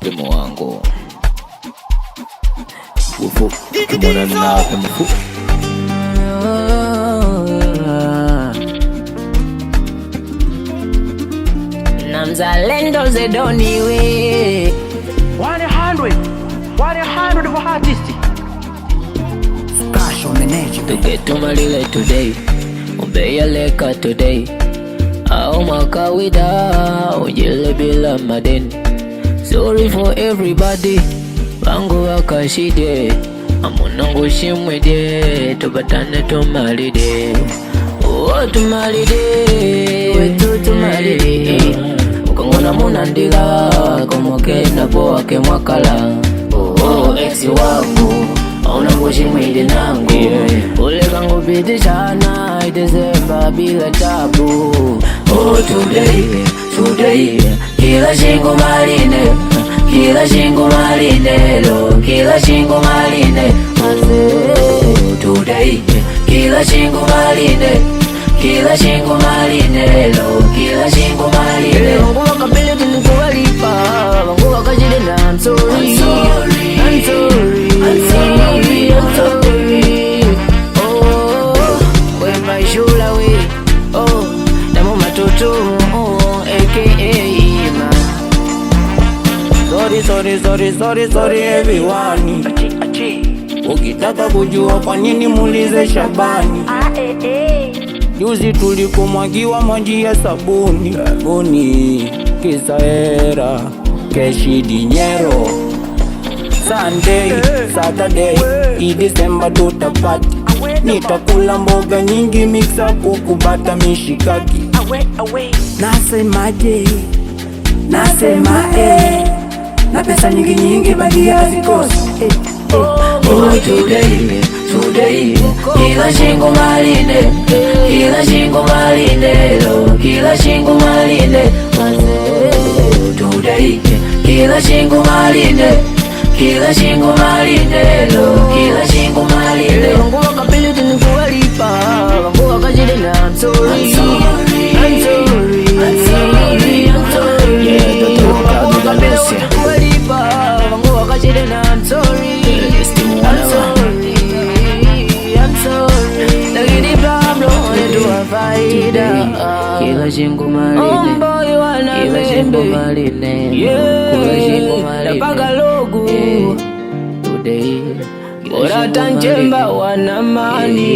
demo wangu ufu kimona na mfu na mzalendo zedoniwe 100 for artist Cash on the nature tugetu malile today ubeyaleka today au makawida ujele bila madeni. Sorry for everybody bangu wakashide amunangu shimwede tubatane tumalide tumalide wetu tumalide ukangona munandila komoke nabo wake mwakala ex wangu aunangu shimwede nangu ule kangu pitishana December bila tabu. Today kila shingo maline lo kila shingo maline today kila shingo maline lo kila shingo maline wangu wakapele tunikuwalipa wangu wakajile na I'm sorry wema shula we damo matoto aka ima Sorry everyone ukitaka kujua kwa nini muulize Shabani juzi tulikomwagiwa maji ya sabuni Kisaera keshi dinyero Sunday Saturday December tutapati nitakula mboga nyingi mixa kuku bata mishikaki nasema na pesa nyingi badia hazikosi today kila shingo maline lo kila shingo maline today kila shingo maline lo kila shingo maline wangu wakapele tunikuwalipa wangu wakajile na I'm sorry kila shingo maline kila shingo maline paka logu today ora tanjemba wanamani